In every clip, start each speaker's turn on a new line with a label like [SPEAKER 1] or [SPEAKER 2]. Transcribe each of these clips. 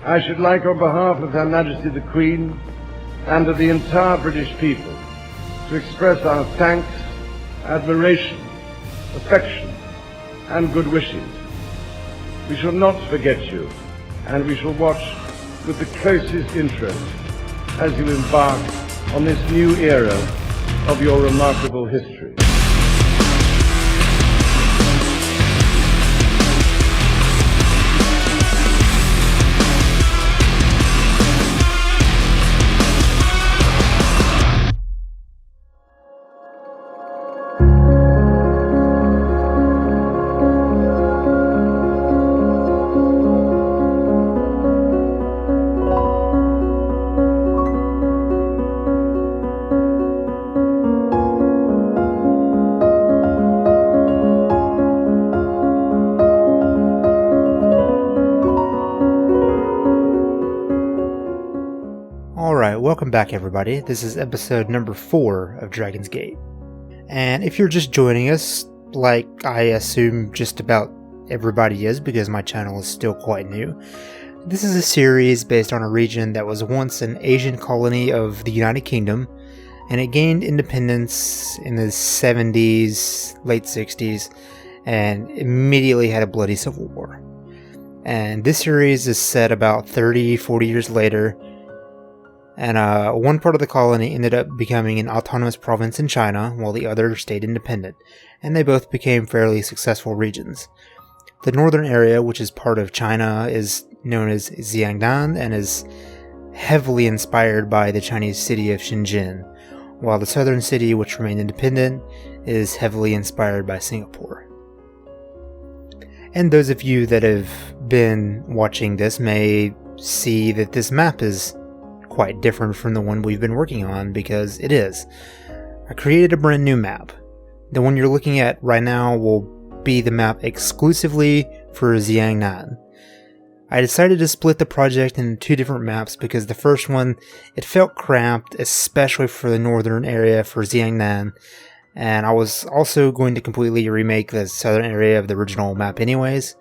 [SPEAKER 1] I should like, on behalf of Her Majesty the Queen and of the entire British people, to express our thanks, admiration, affection, and good wishes. We shall not forget you, and we shall watch with the closest interest as you embark on this new era of your remarkable history.
[SPEAKER 2] Welcome back, everybody. This is episode number 4 of Dragon's Gate. And if you're just joining us, like I assume just about everybody is because my channel is still quite new, this is a series based on a region that was once an Asian colony of the United Kingdom, and it gained independence in the 70s, late 60s, and immediately had a bloody civil war. And this series is set about 30-40 years later, and one part of the colony ended up becoming an autonomous province in China, while the other stayed independent, and they both became fairly successful regions. The northern area, which is part of China, is known as Xiangnan and is heavily inspired by the Chinese city of Shenzhen, while the southern city, which remained independent, is heavily inspired by Singapore. And those of you that have been watching this may see that this map is quite different from the one we've been working on, because it is. I created a brand new map. The one you're looking at right now will be the map exclusively for Xiangnan. I decided to split the project into 2 different maps because the first one, it felt cramped, especially for the northern area for Xiangnan, and I was also going to completely remake the southern area of the original map anyways.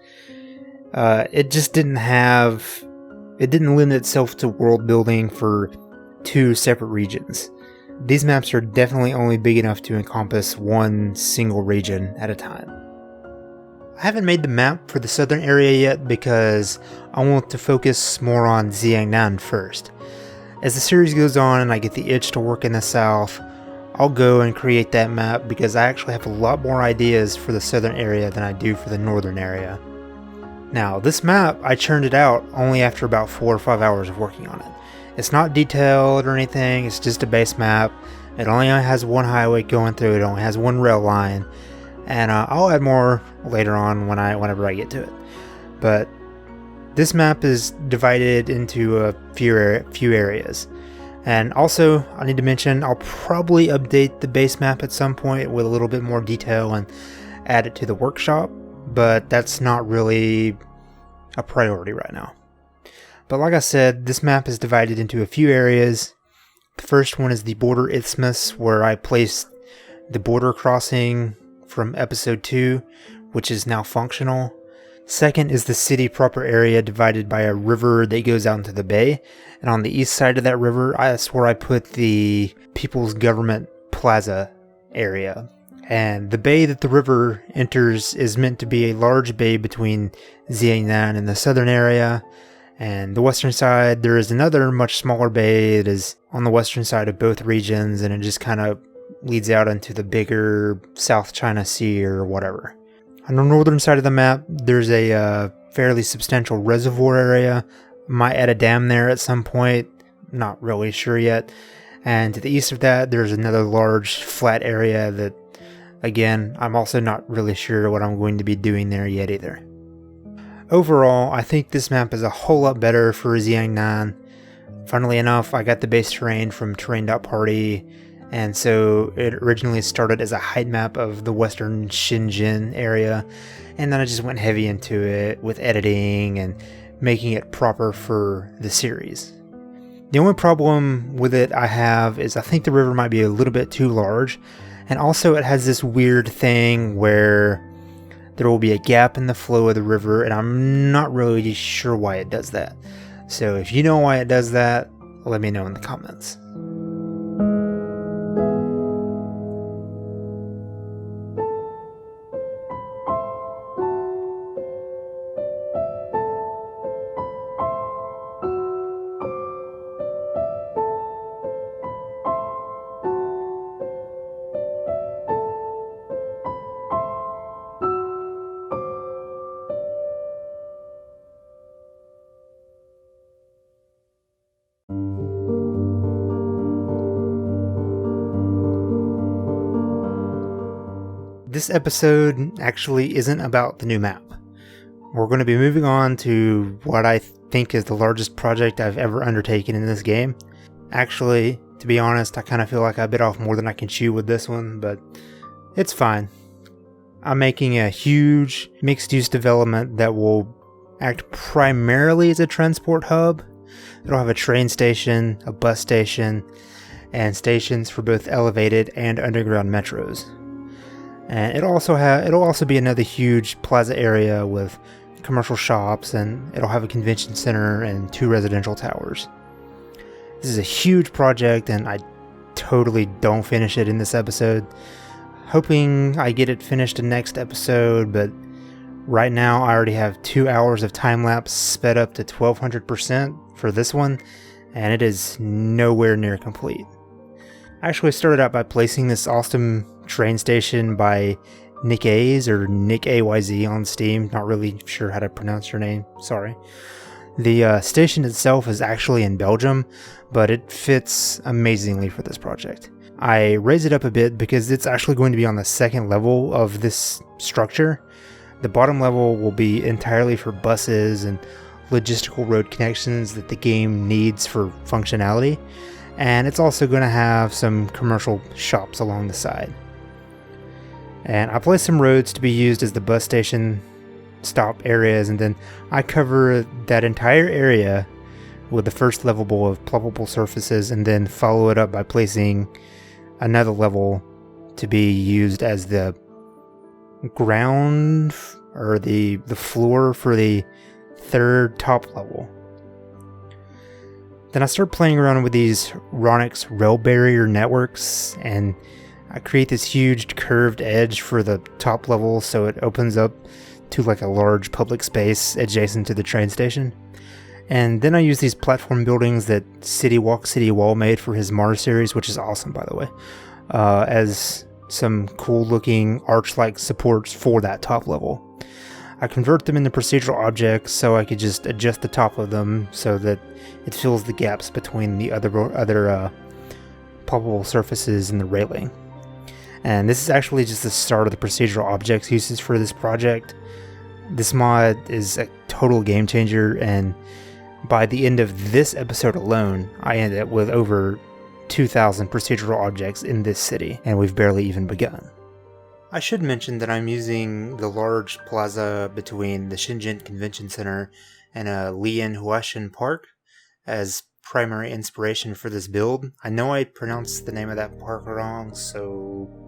[SPEAKER 2] It just didn't lend itself to world building for 2 separate regions. These maps are definitely only big enough to encompass one single region at a time. I haven't made the map for the southern area yet because I want to focus more on Xiangnan first. As the series goes on and I get the itch to work in the south, I'll go and create that map because I actually have a lot more ideas for the southern area than I do for the northern area. Now, this map, I churned it out only after about 4 or 5 hours of working on it. It's not detailed or anything, it's just a base map. It only has one highway going through, it only has one rail line, and I'll add more later on whenever I get to it. But this map is divided into a few areas. And also, I need to mention, I'll probably update the base map at some point with a little bit more detail and add it to the workshop, but that's not really a priority right now. But like I said, this map is divided into a few areas. The first one is the border isthmus, where I placed the border crossing from episode 2, which is now functional. Second is the city proper area divided by a river that goes out into the bay, and on the east side of that river, that's where I put the People's Government Plaza area. And the bay that the river enters is meant to be a large bay between Xiangnan and the southern area. And the western side, there is another much smaller bay that is on the western side of both regions, and it just kind of leads out into the bigger South China Sea or whatever. On the northern side of the map, there's a fairly substantial reservoir area. Might add a dam there at some point, not really sure yet. And to the east of that, there's another large flat area that, again, I'm also not really sure what I'm going to be doing there yet either. Overall, I think this map is a whole lot better for Xiangnan. Funnily enough, I got the base terrain from terrain.party, and so it originally started as a height map of the western Shenzhen area, and then I just went heavy into it with editing and making it proper for the series. The only problem with it I have is I think the river might be a little bit too large, and also it has this weird thing where there will be a gap in the flow of the river, and I'm not really sure why it does that. So if you know why it does that, let me know in the comments. This episode actually isn't about the new map. We're going to be moving on to what I think is the largest project I've ever undertaken in this game. Actually, to be honest, I kind of feel like I bit off more than I can chew with this one, but it's fine. I'm making a huge mixed-use development that will act primarily as a transport hub. It'll have a train station, a bus station, and stations for both elevated and underground metros. And it'll also be another huge plaza area with commercial shops, and it'll have a convention center and 2 residential towers. This is a huge project, and I totally don't finish it in this episode. Hoping I get it finished in next episode, but right now I already have 2 hours of time-lapse sped up to 1200% for this one, and it is nowhere near complete. I actually started out by placing this awesome train station by Nick A's or Nick AYZ on Steam. Not really sure how to pronounce your name, sorry. The station itself is actually in Belgium, but it fits amazingly for this project. I raised it up a bit because it's actually going to be on the second level of this structure. The bottom level will be entirely for buses and logistical road connections that the game needs for functionality, and it's also going to have some commercial shops along the side. And I placed some roads to be used as the bus station stop areas, and then I cover that entire area with the first level of ploppable surfaces, and then follow it up by placing another level to be used as the ground or the floor for the third top level. Then I start playing around with these Ronix rail barrier networks, and I create this huge curved edge for the top level so it opens up to like a large public space adjacent to the train station. And then I use these platform buildings that City Wall made for his Mars series, which is awesome by the way, as some cool looking arch-like supports for that top level. I convert them into procedural objects so I could just adjust the top of them so that it fills the gaps between the other ploppable surfaces in the railing. And this is actually just the start of the procedural objects uses for this project. This mod is a total game changer, and by the end of this episode alone, I ended up with over 2,000 procedural objects in this city, and we've barely even begun. I should mention that I'm using the large plaza between the Shenzhen Convention Center and Lian Huashan Park as primary inspiration for this build. I know I pronounced the name of that park wrong, so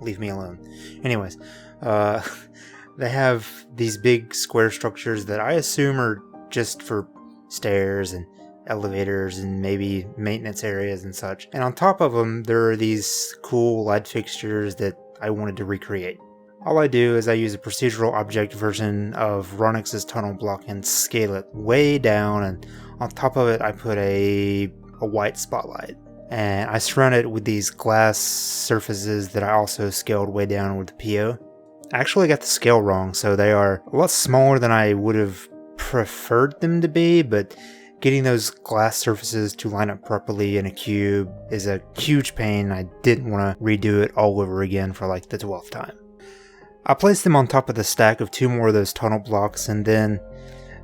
[SPEAKER 2] leave me alone. Anyways, they have these big square structures that I assume are just for stairs and elevators and maybe maintenance areas and such. And on top of them, there are these cool light fixtures that I wanted to recreate. All I do is I use a procedural object version of Ronix's tunnel block and scale it way down, and on top of it I put a white spotlight. And I surround it with these glass surfaces that I also scaled way down with the PO. I actually got the scale wrong, so they are a lot smaller than I would have preferred them to be, but getting those glass surfaces to line up properly in a cube is a huge pain. I didn't want to redo it all over again for like the 12th time. I placed them on top of the stack of 2 more of those tunnel blocks and then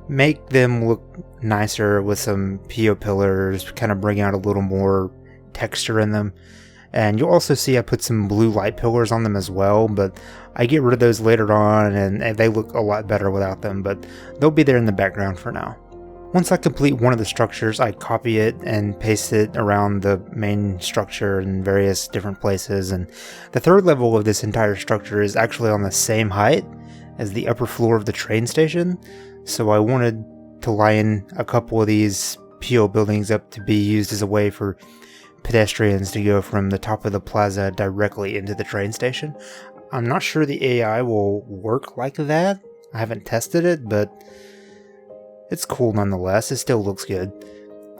[SPEAKER 2] make them look nicer with some PO pillars, kind of bring out a little more texture in them. And you'll also see I put some blue light pillars on them as well, but I get rid of those later on and they look a lot better without them, but they'll be there in the background for now. Once I complete one of the structures, I copy it and paste it around the main structure in various different places, and the third level of this entire structure is actually on the same height as the upper floor of the train station, so I wanted to line a couple of these PO buildings up to be used as a way for pedestrians to go from the top of the plaza directly into the train station. I'm not sure the AI will work like that. I haven't tested it, but it's cool nonetheless. It still looks good.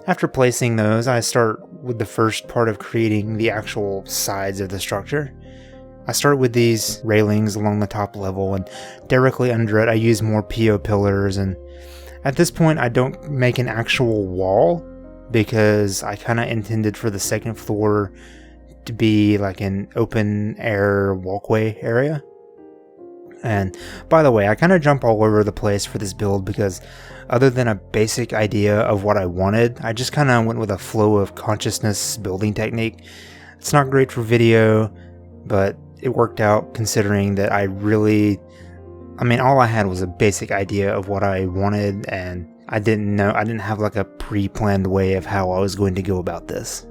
[SPEAKER 2] After placing those, I start with the first part of creating the actual sides of the structure. I start with these railings along the top level, and directly under it I use more PO pillars, and at this point I don't make an actual wall because I kind of intended for the second floor to be like an open air walkway area. And by the way, I kind of jump all over the place for this build because other than a basic idea of what I wanted, I just kind of went with a flow of consciousness building technique. It's not great for video, but it worked out considering that all I had was a basic idea of what I wanted, and I didn't have like a pre-planned way of how I was going to go about this.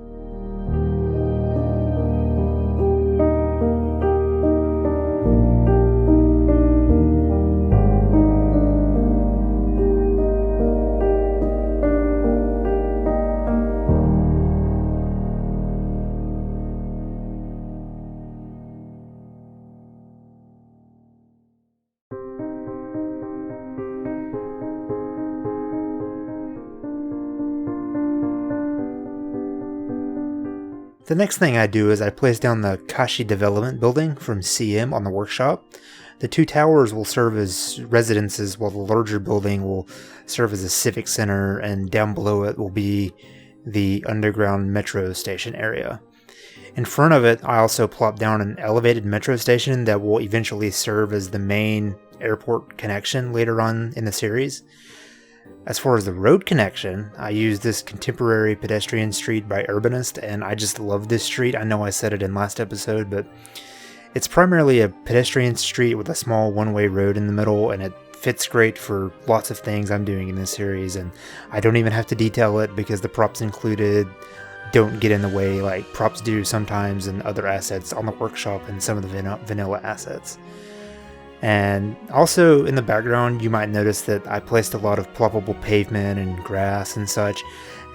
[SPEAKER 2] The next thing I do is I place down the Kashi development building from CM on the workshop. The two towers will serve as residences while the larger building will serve as a civic center, and down below it will be the underground metro station area. In front of it, I also plop down an elevated metro station that will eventually serve as the main airport connection later on in the series. As far as the road connection, I use this contemporary pedestrian street by Urbanist, and I just love this street. I know I said it in last episode, but it's primarily a pedestrian street with a small one-way road in the middle, and it fits great for lots of things I'm doing in this series, and I don't even have to detail it because the props included don't get in the way like props do sometimes and other assets on the workshop and some of the vanilla assets. And also in the background, you might notice that I placed a lot of ploppable pavement and grass and such,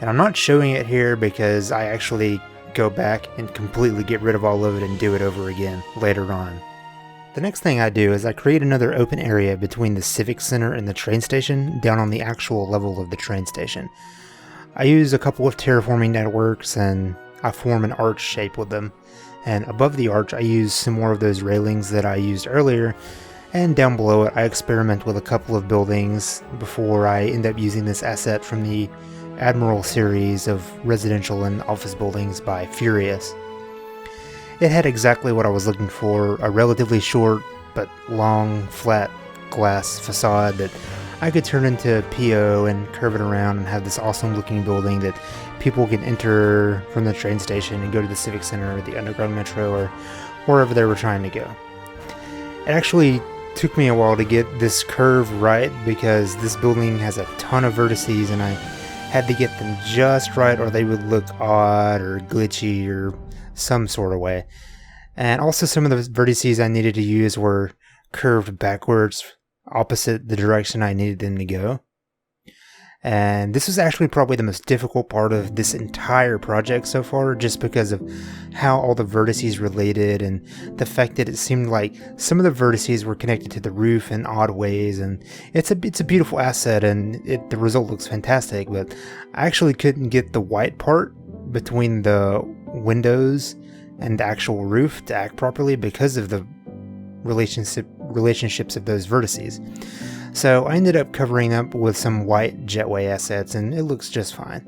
[SPEAKER 2] and I'm not showing it here because I actually go back and completely get rid of all of it and do it over again later on. The next thing I do is I create another open area between the civic center and the train station down on the actual level of the train station. I use a couple of terraforming networks and I form an arch shape with them, and above the arch I use some more of those railings that I used earlier, and down below it I experiment with a couple of buildings before I end up using this asset from the Admiral series of residential and office buildings by Furious. It had exactly what I was looking for, a relatively short but long flat glass facade that I could turn into a PO and curve it around and have this awesome looking building that people can enter from the train station and go to the civic center or the underground metro or wherever they were trying to go. It actually took me a while to get this curve right because this building has a ton of vertices and I had to get them just right or they would look odd or glitchy or some sort of way. And also some of the vertices I needed to use were curved backwards opposite the direction I needed them to go. And this was actually probably the most difficult part of this entire project so far, just because of how all the vertices related and the fact that it seemed like some of the vertices were connected to the roof in odd ways. And it's a beautiful asset and the result looks fantastic, but I actually couldn't get the white part between the windows and the actual roof to act properly because of the relationships of those vertices. So I ended up covering up with some white jetway assets and it looks just fine.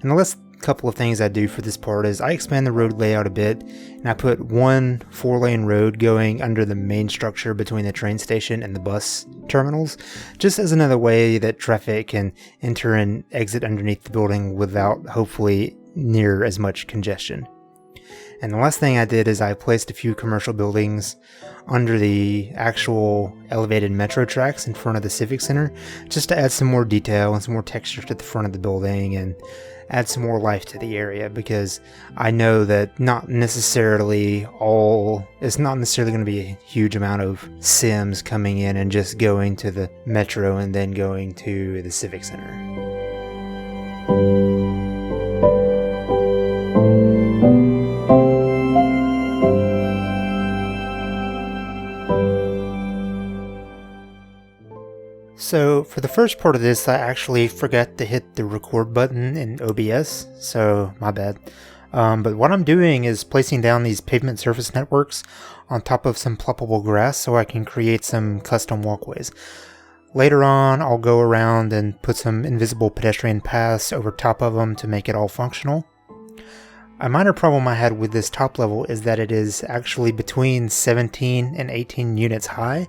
[SPEAKER 2] And the last couple of things I do for this part is I expand the road layout a bit and I put one 4-lane road going under the main structure between the train station and the bus terminals, just as another way that traffic can enter and exit underneath the building without hopefully near as much congestion. And the last thing I did is I placed a few commercial buildings under the actual elevated metro tracks in front of the Civic Center, just to add some more detail and some more texture to the front of the building and add some more life to the area, because I know that it's not necessarily going to be a huge amount of Sims coming in and just going to the metro and then going to the Civic Center. So for the first part of this, I actually forgot to hit the record button in OBS, so my bad. But what I'm doing is placing down these pavement surface networks on top of some ploppable grass so I can create some custom walkways. Later on, I'll go around and put some invisible pedestrian paths over top of them to make it all functional. A minor problem I had with this top level is that it is actually between 17 and 18 units high.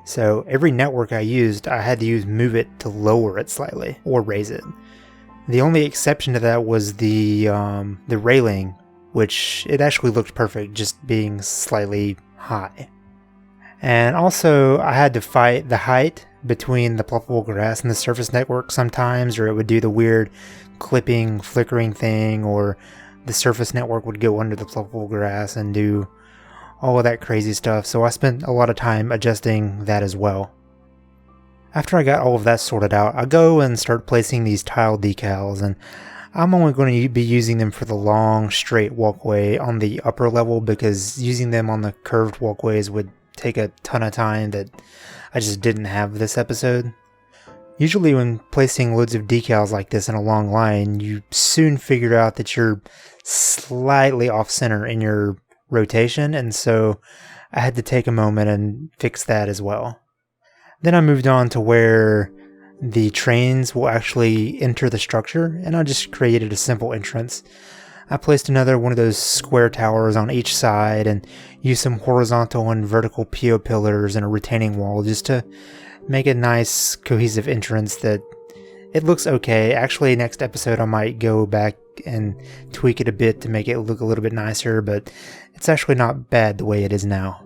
[SPEAKER 2] So every network I used, I had to move it to lower it slightly or raise it. The only exception to that was the railing, which it actually looked perfect, just being slightly high. And also I had to fight the height between the ploppable grass and the surface network sometimes, or it would do the weird clipping, flickering thing, or the surface network would go under the ploppable grass and do all of that crazy stuff, so I spent a lot of time adjusting that as well. After I got all of that sorted out, I go and start placing these tile decals, and I'm only going to be using them for the long, straight walkway on the upper level, because using them on the curved walkways would take a ton of time that I just didn't have this episode. Usually when placing loads of decals like this in a long line, you soon figure out that you're slightly off center in your rotation, and so I had to take a moment and fix that as well. Then I moved on to where the trains will actually enter the structure, and I just created a simple entrance. I placed another one of those square towers on each side and used some horizontal and vertical PO pillars and a retaining wall just to make a nice cohesive entrance that it looks okay. Actually, next episode I might go back and tweak it a bit to make it look a little bit nicer, but it's actually not bad the way it is now.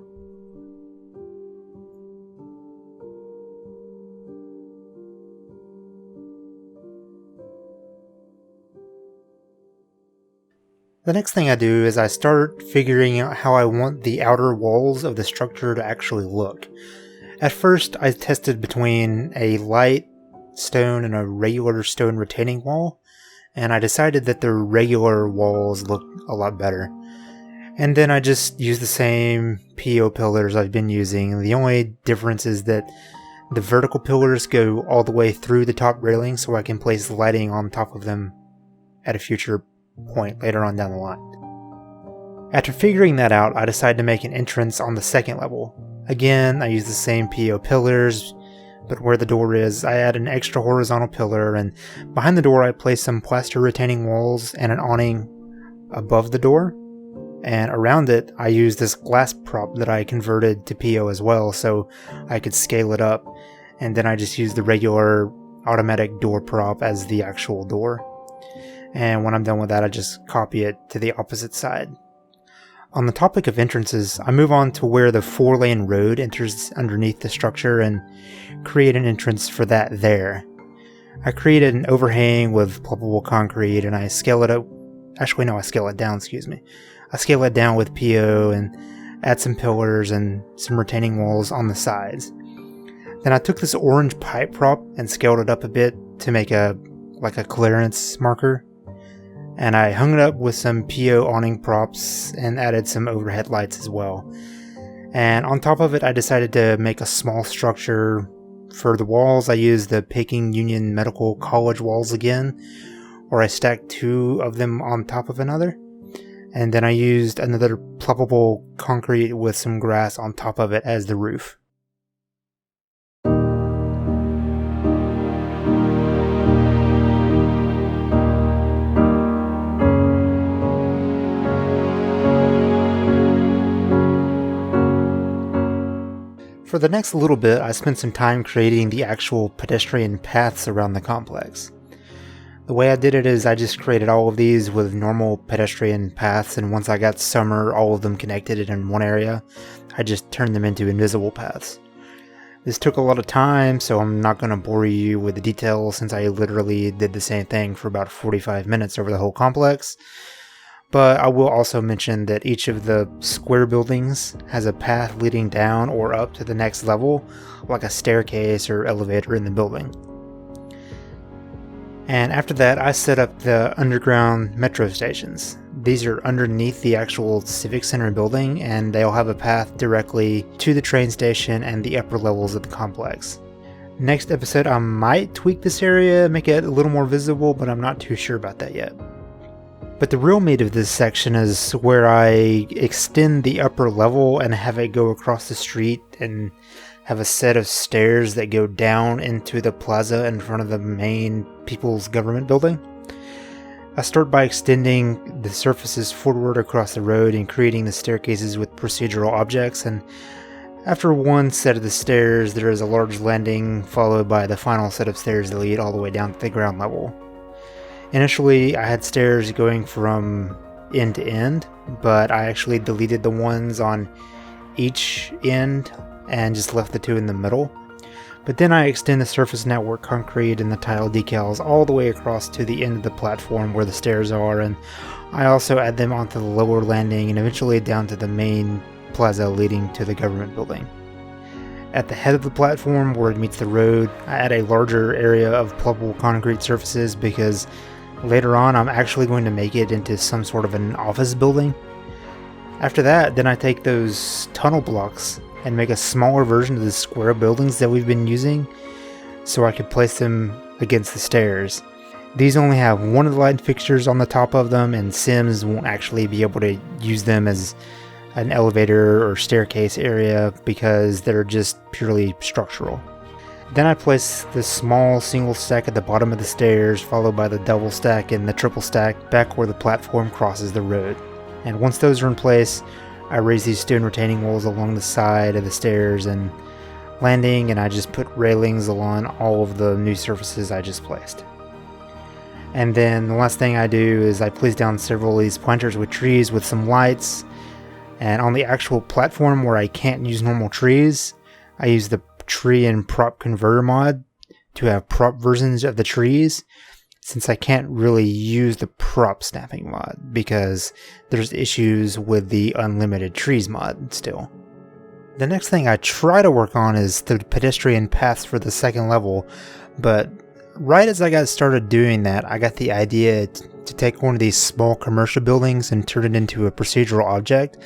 [SPEAKER 2] The next thing I do is I start figuring out how I want the outer walls of the structure to actually look. At first, I tested between a light stone and a regular stone retaining wall, and I decided that the regular walls look a lot better. And then I just used the same PO pillars I've been using. The only difference is that the vertical pillars go all the way through the top railing, so I can place lighting on top of them at a future point later on down the line. After figuring that out, I decided to make an entrance on the second level. Again, I used the same PO pillars, but where the door is, I add an extra horizontal pillar, and behind the door I place some plaster retaining walls and an awning above the door. And around it, I use this glass prop that I converted to PO as well, so I could scale it up. And then I just use the regular automatic door prop as the actual door. And when I'm done with that, I just copy it to the opposite side. On the topic of entrances, I move on to where the 4-lane road enters underneath the structure and create an entrance for that there. I created an overhang with ploppable concrete, and I scale it up. Actually, no, I scale it down, excuse me. I scale it down with PO and add some pillars and some retaining walls on the sides. Then I took this orange pipe prop and scaled it up a bit to make a clearance marker. And I hung it up with some PO awning props and added some overhead lights as well. And on top of it, I decided to make a small structure. For the walls, I used the Peking Union Medical College walls again, or I stacked 2 of them on top of another. And then I used another ploppable concrete with some grass on top of it as the roof. For the next little bit, I spent some time creating the actual pedestrian paths around the complex. The way I did it is I just created all of these with normal pedestrian paths, and once I got summer, all of them connected in one area, I just turned them into invisible paths. This took a lot of time, so I'm not going to bore you with the details since I literally did the same thing for about 45 minutes over the whole complex. But I will also mention that each of the square buildings has a path leading down or up to the next level, like a staircase or elevator in the building. And after that, I set up the underground metro stations. These are underneath the actual Civic Center building, and they'll have a path directly to the train station and the upper levels of the complex. Next episode, I might tweak this area, make it a little more visible, but I'm not too sure about that yet. But the real meat of this section is where I extend the upper level and have it go across the street and have a set of stairs that go down into the plaza in front of the main People's Government building. I start by extending the surfaces forward across the road and creating the staircases with procedural objects, and after one set of the stairs there is a large landing followed by the final set of stairs that lead all the way down to the ground level. Initially I had stairs going from end to end, but I actually deleted the ones on each end and just left the two in the middle. But then I extend the surface network concrete and the tile decals all the way across to the end of the platform where the stairs are, and I also add them onto the lower landing and eventually down to the main plaza leading to the government building. At the head of the platform where it meets the road, I add a larger area of pluggable concrete surfaces because later on I'm actually going to make it into some sort of an office building. After that, then I take those tunnel blocks and make a smaller version of the square buildings that we've been using so I could place them against the stairs. These only have one of the light fixtures on the top of them, and Sims won't actually be able to use them as an elevator or staircase area because they're just purely structural. Then I place the small single stack at the bottom of the stairs, followed by the double stack and the triple stack back where the platform crosses the road. And once those are in place, I raise these stone retaining walls along the side of the stairs and landing, and I just put railings along all of the new surfaces I just placed. And then the last thing I do is I place down several of these planters with trees with some lights, and on the actual platform where I can't use normal trees, I use the tree and prop converter mod to have prop versions of the trees, since I can't really use the prop snapping mod because there's issues with the unlimited trees mod still. The next thing I try to work on is the pedestrian paths for the second level, but right as I got started doing that, I got the idea to take one of these small commercial buildings and turn it into a procedural object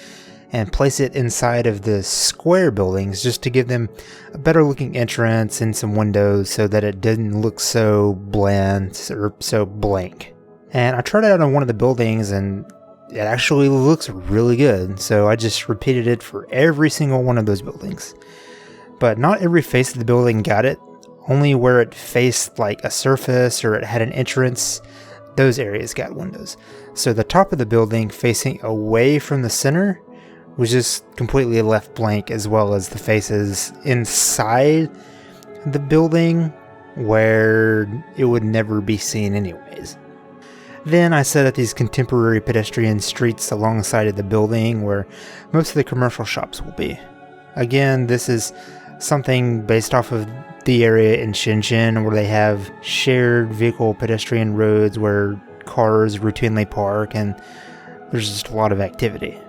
[SPEAKER 2] and place it inside of the square buildings just to give them a better looking entrance and some windows so that it didn't look so bland or so blank. And I tried it out on one of the buildings and it actually looks really good, so I just repeated it for every single one of those buildings. But not every face of the building got it, only where it faced like a surface or it had an entrance, those areas got windows. So the top of the building facing away from the center was just completely left blank, as well as the faces inside the building where it would never be seen anyways. Then I set up these contemporary pedestrian streets alongside of the building where most of the commercial shops will be. Again, this is something based off of the area in Shenzhen where they have shared vehicle pedestrian roads where cars routinely park and there's just a lot of activity.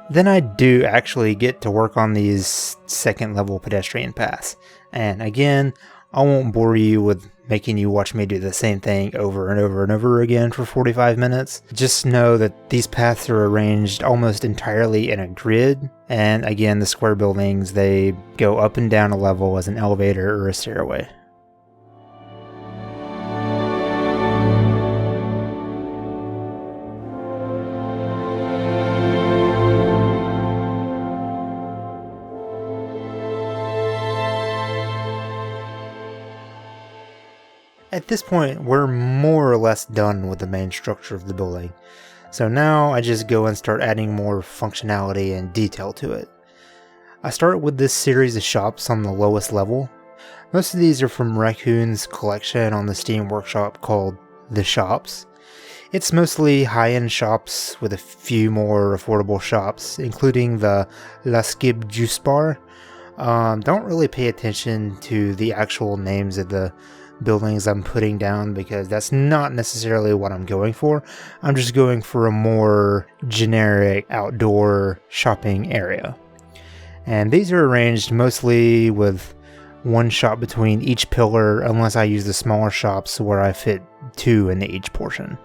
[SPEAKER 2] Then I do actually get to work on these second level pedestrian paths. And again, I won't bore you with making you watch me do the same thing over and over and over again for 45 minutes. Just know that these paths are arranged almost entirely in a grid. And again, the square buildings, they go up and down a level as an elevator or a stairway. At this point, we're more or less done with the main structure of the building, so now I just go and start adding more functionality and detail to it. I start with this series of shops on the lowest level. Most of these are from Raccoon's collection on the Steam Workshop called The Shops. It's mostly high-end shops with a few more affordable shops, including the La Skib Juice Bar. Don't really pay attention to the actual names of the buildings I'm putting down because that's not necessarily what I'm going for. I'm just going for a more generic outdoor shopping area. And these are arranged mostly with one shop between each pillar, unless I use the smaller shops where I fit two into each portion.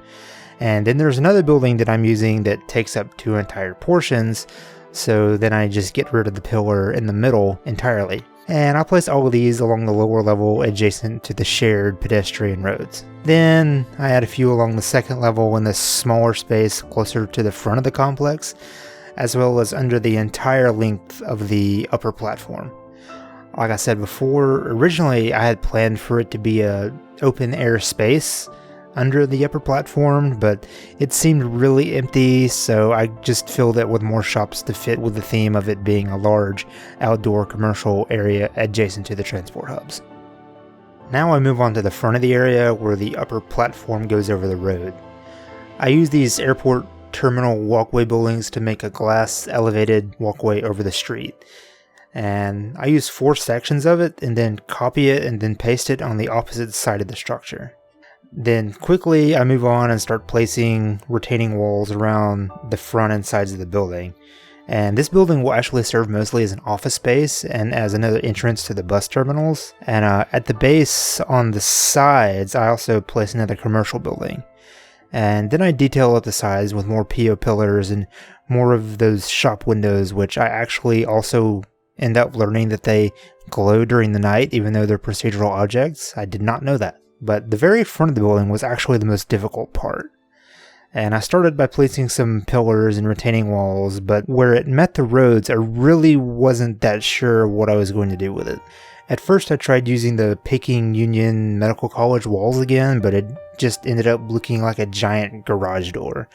[SPEAKER 2] And then there's another building that I'm using that takes up two entire portions, so then I just get rid of the pillar in the middle entirely. And I place all of these along the lower level adjacent to the shared pedestrian roads. Then I add a few along the second level in the smaller space closer to the front of the complex, as well as under the entire length of the upper platform. Like I said before, originally I had planned for it to be a open air space under the upper platform, but it seemed really empty, so I just filled it with more shops to fit with the theme of it being a large outdoor commercial area adjacent to the transport hubs. Now I move on to the front of the area where the upper platform goes over the road. I use these airport terminal walkway buildings to make a glass elevated walkway over the street. And I use 4 sections of it and then copy it and then paste it on the opposite side of the structure. Then quickly I move on and start placing retaining walls around the front and sides of the building. And this building will actually serve mostly as an office space and as another entrance to the bus terminals. And at the base on the sides, I also place another commercial building. And then I detail up the sides with more PO pillars and more of those shop windows, which I actually also end up learning that they glow during the night, even though they're procedural objects. I did not know that. But the very front of the building was actually the most difficult part. And I started by placing some pillars and retaining walls, but where it met the roads, I really wasn't that sure what I was going to do with it. At first I tried using the Peking Union Medical College walls again, but it just ended up looking like a giant garage door,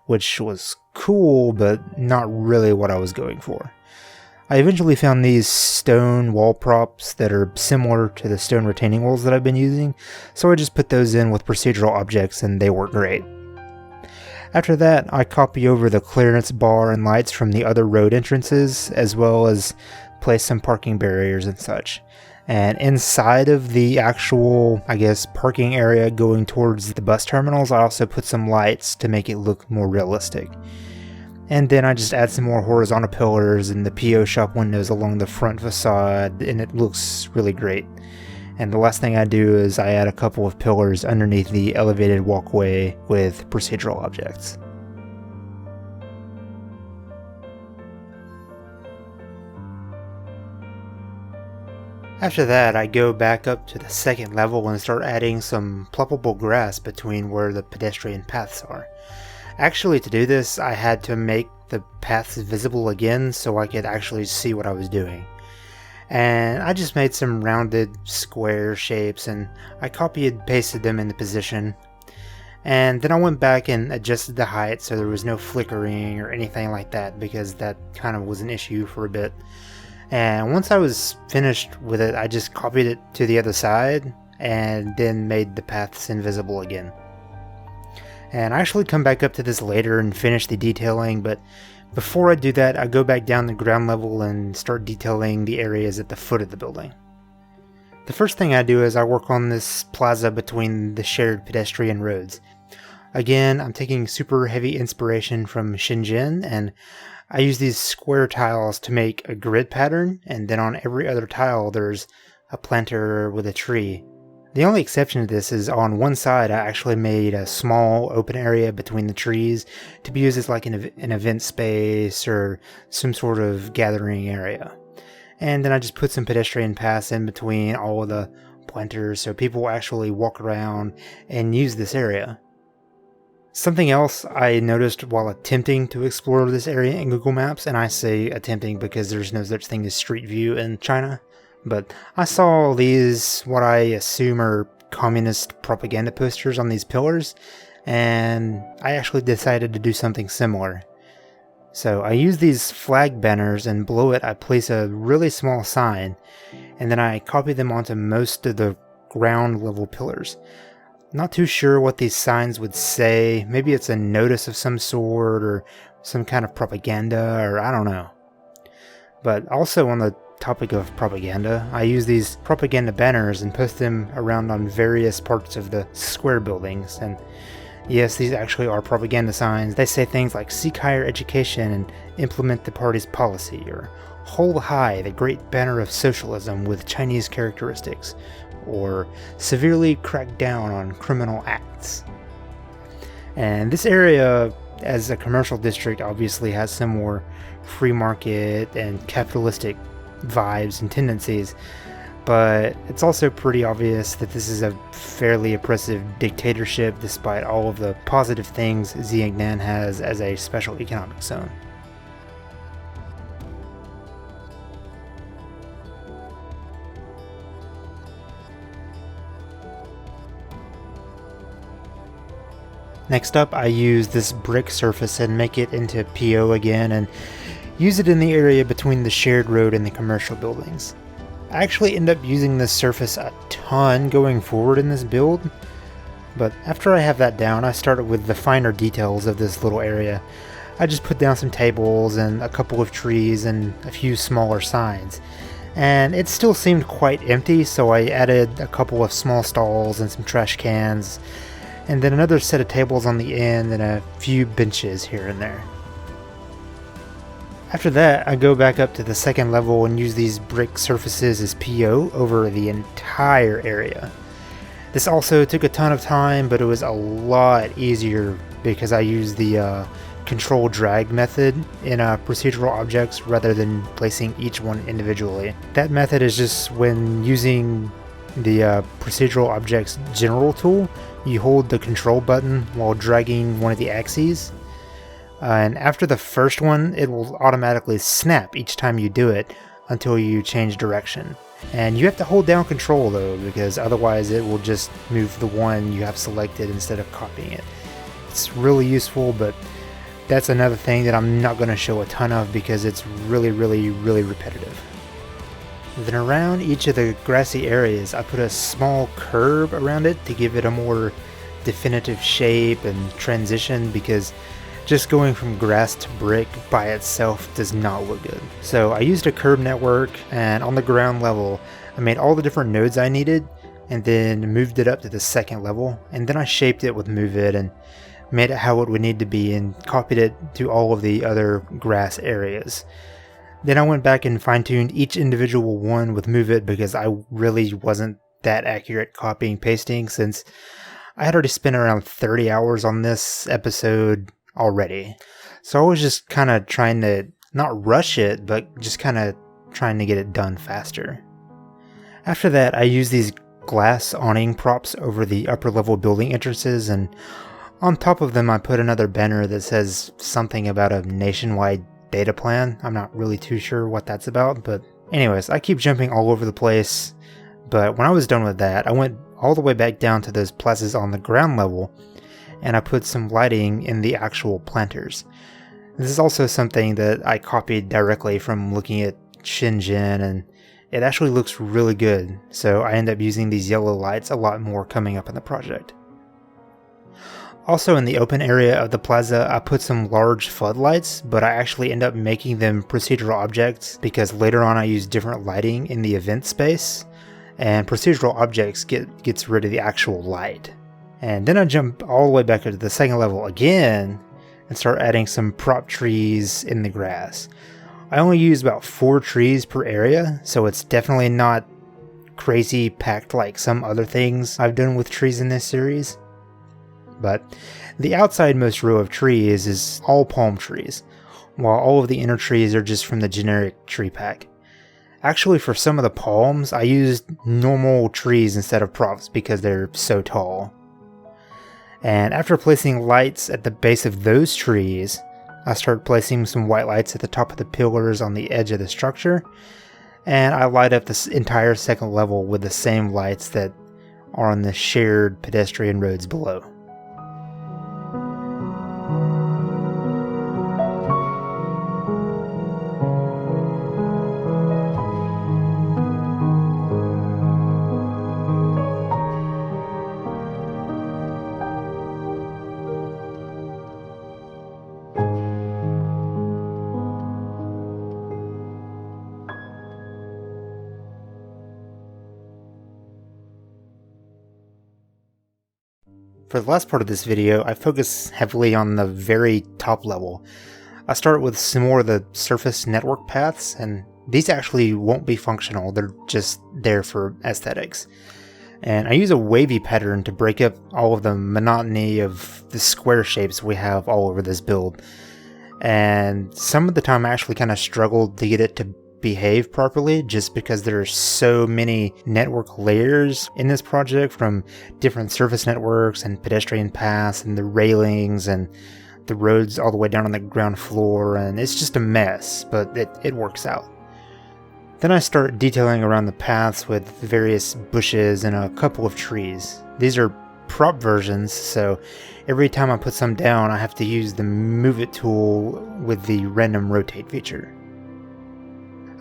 [SPEAKER 2] which was cool, but not really what I was going for. I eventually found these stone wall props that are similar to the stone retaining walls that I've been using, so I just put those in with procedural objects and they work great. After that, I copy over the clearance bar and lights from the other road entrances, as well as place some parking barriers and such. And inside of the actual, parking area going towards the bus terminals, I also put some lights to make it look more realistic. And then I just add some more horizontal pillars and the PO shop windows along the front facade, and it looks really great. And the last thing I do is I add a couple of pillars underneath the elevated walkway with procedural objects. After that, I go back up to the second level and start adding some pluckable grass between where the pedestrian paths are. Actually, to do this, I had to make the paths visible again so I could actually see what I was doing. And I just made some rounded square shapes and I copied and pasted them into position. And then I went back and adjusted the height so there was no flickering or anything like that, because that kind of was an issue for a bit. And once I was finished with it, I just copied it to the other side and then made the paths invisible again. And I actually come back up to this later and finish the detailing, but before I do that, I go back down the ground level and start detailing the areas at the foot of the building. The first thing I do is I work on this plaza between the shared pedestrian roads. Again, I'm taking super heavy inspiration from Shenzhen, and I use these square tiles to make a grid pattern, and then on every other tile there's a planter with a tree. The only exception to this is on one side I actually made a small open area between the trees to be used as like an event space or some sort of gathering area. And then I just put some pedestrian paths in between all of the planters so people actually walk around and use this area. Something else I noticed while attempting to explore this area in Google Maps, and I say attempting because there's no such thing as Street View in China, but I saw these, what I assume are communist propaganda posters on these pillars, and I actually decided to do something similar. So I use these flag banners, and below it I place a really small sign, and then I copy them onto most of the ground level pillars. Not too sure what these signs would say. Maybe it's a notice of some sort, or some kind of propaganda, or I don't know. But also on the topic of propaganda, I use these propaganda banners and post them around on various parts of the square buildings. And yes, these actually are propaganda signs. They say things like seek higher education and implement the party's policy, or hold high the great banner of socialism with Chinese characteristics, or severely crack down on criminal acts. And this area, as a commercial district, obviously has some more free market and capitalistic vibes and tendencies, but it's also pretty obvious that this is a fairly oppressive dictatorship despite all of the positive things Xiangnan has as a special economic zone. Next up, I use this brick surface and make it into PO again, and use it in the area between the shared road and the commercial buildings. I actually end up using this surface a ton going forward in this build, but after I have that down, I started with the finer details of this little area. I just put down some tables and a couple of trees and a few smaller signs, and it still seemed quite empty, so I added a couple of small stalls and some trash cans, and then another set of tables on the end and a few benches here and there. After that, I go back up to the second level and use these brick surfaces as PO over the entire area. This also took a ton of time, but it was a lot easier because I used the control drag method in procedural objects rather than placing each one individually. That method is just when using the procedural objects general tool, you hold the control button while dragging one of the axes, and after the first one it will automatically snap each time you do it until you change direction. And you have to hold down control though, because otherwise it will just move the one you have selected instead of copying it. It's really useful, but that's another thing that I'm not going to show a ton of because it's really repetitive. Then around each of the grassy areas, I put a small curb around it to give it a more definitive shape and transition, because just going from grass to brick by itself does not look good. So I used a curb network, and on the ground level, I made all the different nodes I needed, and then moved it up to the second level, and then I shaped it with Move It and made it how it would need to be and copied it to all of the other grass areas. Then I went back and fine-tuned each individual one with Move It because I really wasn't that accurate copying pasting, since I had already spent around 30 hours on this episode already. So I was just kind of trying to not rush it, but just kind of trying to get it done faster. After that, I used these glass awning props over the upper level building entrances, and on top of them I put another banner that says something about a nationwide data plan. I'm not really too sure what that's about, but anyways, I keep jumping all over the place. But when I was done with that, I went all the way back down to those plazas on the ground level, and I put some lighting in the actual planters. This is also something that I copied directly from looking at Shenzhen, and it actually looks really good, so I end up using these yellow lights a lot more coming up in the project. Also in the open area of the plaza, I put some large floodlights, but I actually end up making them procedural objects because later on I use different lighting in the event space, and procedural objects gets rid of the actual light. And then I jump all the way back to the second level again and start adding some prop trees in the grass. I only use about 4 trees per area, so it's definitely not crazy packed like some other things I've done with trees in this series. But the outsidemost row of trees is all palm trees, while all of the inner trees are just from the generic tree pack. Actually, for some of the palms, I used normal trees instead of props because they're so tall. And after placing lights at the base of those trees, I started placing some white lights at the top of the pillars on the edge of the structure, and I light up this entire second level with the same lights that are on the shared pedestrian roads below. For the last part of this video, I focus heavily on the very top level. I start with some more of the surface network paths, and these actually won't be functional, they're just there for aesthetics. And I use a wavy pattern to break up all of the monotony of the square shapes we have all over this build. And some of the time I actually kind of struggled to get it to behave properly just because there are so many network layers in this project, from different surface networks and pedestrian paths and the railings and the roads all the way down on the ground floor, and it's just a mess, but it works out. Then I start detailing around the paths with various bushes and a couple of trees. These are prop versions, so every time I put some down I have to use the move it tool with the random rotate feature.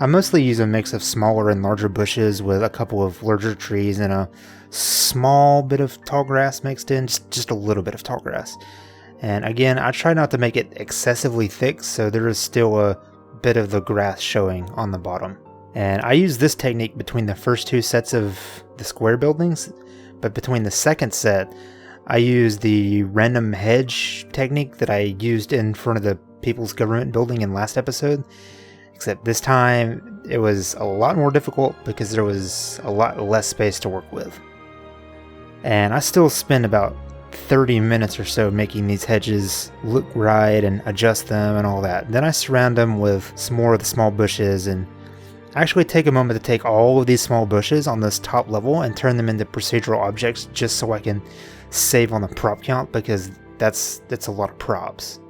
[SPEAKER 2] I mostly use a mix of smaller and larger bushes with a couple of larger trees and a small bit of tall grass mixed in, just a little bit of tall grass. And again, I try not to make it excessively thick, so there is still a bit of the grass showing on the bottom. And I use this technique between the first two sets of the square buildings, but between the second set, I use the random hedge technique that I used in front of the People's Government building in last episode. Except this time, it was a lot more difficult because there was a lot less space to work with. And I still spend about 30 minutes or so making these hedges look right and adjust them and all that. Then I surround them with some more of the small bushes, and I actually take a moment to take all of these small bushes on this top level and turn them into procedural objects just so I can save on the prop count, because that's a lot of props.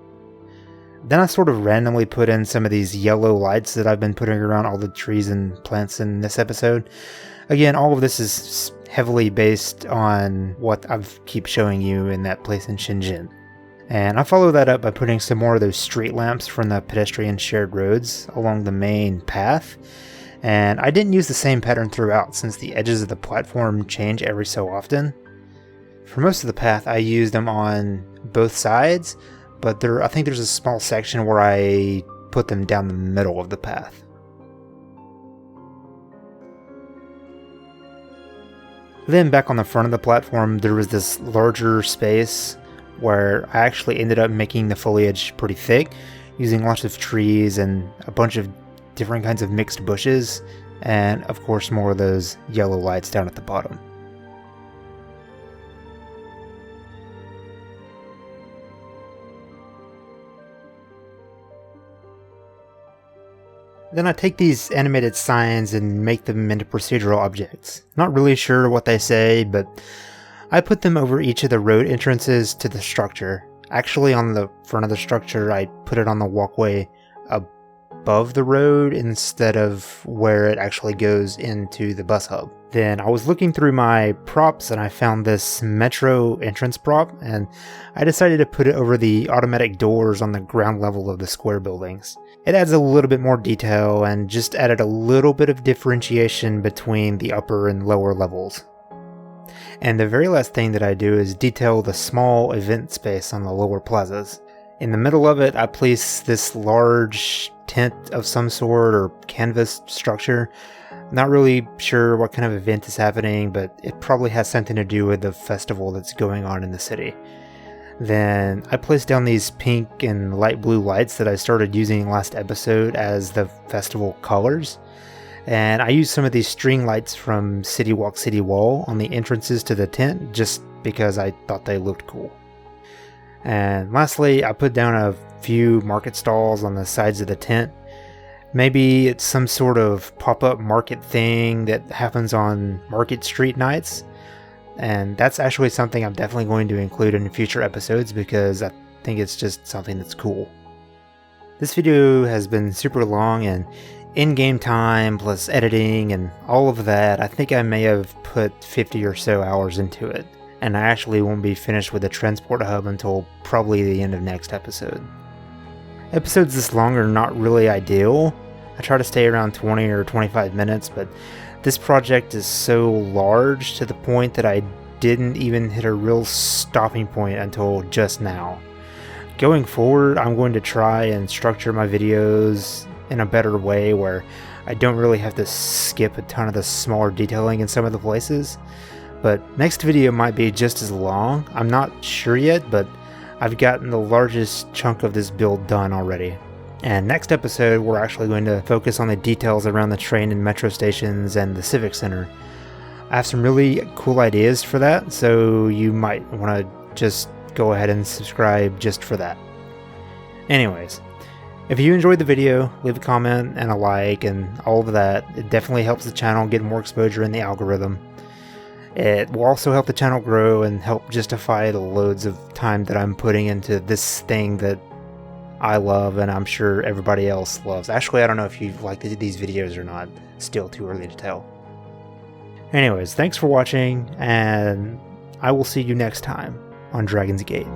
[SPEAKER 2] Then I sort of randomly put in some of these yellow lights that I've been putting around all the trees and plants in this episode. Again, all of this is heavily based on what I keep showing you in that place in Shenzhen. And I follow that up by putting some more of those street lamps from the pedestrian shared roads along the main path. And I didn't use the same pattern throughout, since the edges of the platform change every so often. For most of the path, I used them on both sides, but I think there's a small section where I put them down the middle of the path. Then back on the front of the platform, there was this larger space where I actually ended up making the foliage pretty thick, using lots of trees and a bunch of different kinds of mixed bushes, and of course more of those yellow lights down at the bottom. Then I take these animated signs and make them into procedural objects. Not really sure what they say, but I put them over each of the road entrances to the structure. Actually, on the front of the structure, I put it on the walkway above the road instead of where it actually goes into the bus hub. Then I was looking through my props and I found this metro entrance prop, and I decided to put it over the automatic doors on the ground level of the square buildings. It adds a little bit more detail and just added a little bit of differentiation between the upper and lower levels. And the very last thing that I do is detail the small event space on the lower plazas. In the middle of it, I place this large tent of some sort or canvas structure. Not really sure what kind of event is happening, but it probably has something to do with the festival that's going on in the city. Then I placed down these pink and light blue lights that I started using last episode as the festival colors. And I used some of these string lights from City Walk City Wall on the entrances to the tent just because I thought they looked cool. And lastly, I put down a few market stalls on the sides of the tent. Maybe it's some sort of pop-up market thing that happens on Market Street nights. And that's actually something I'm definitely going to include in future episodes because I think it's just something that's cool. This video has been super long, and in-game time plus editing and all of that, I think I may have put 50 or so hours into it. And I actually won't be finished with the transport hub until probably the end of next episode. Episodes this long are not really ideal. I try to stay around 20 or 25 minutes, but this project is so large to the point that I didn't even hit a real stopping point until just now. Going forward, I'm going to try and structure my videos in a better way where I don't really have to skip a ton of the smaller detailing in some of the places. but next video might be just as long. I'm not sure yet, but I've gotten the largest chunk of this build done already. And next episode, we're actually going to focus on the details around the train and metro stations and the civic center. I have some really cool ideas for that, so you might want to just go ahead and subscribe just for that. Anyways, if you enjoyed the video, leave a comment and a like and all of that. It definitely helps the channel get more exposure in the algorithm. It will also help the channel grow and help justify the loads of time that I'm putting into this thing that I love and I'm sure everybody else loves. Actually, I don't know if you like these videos or not. Still too early to tell. Anyways, thanks for watching, and I will see you next time on Dragon's Gate.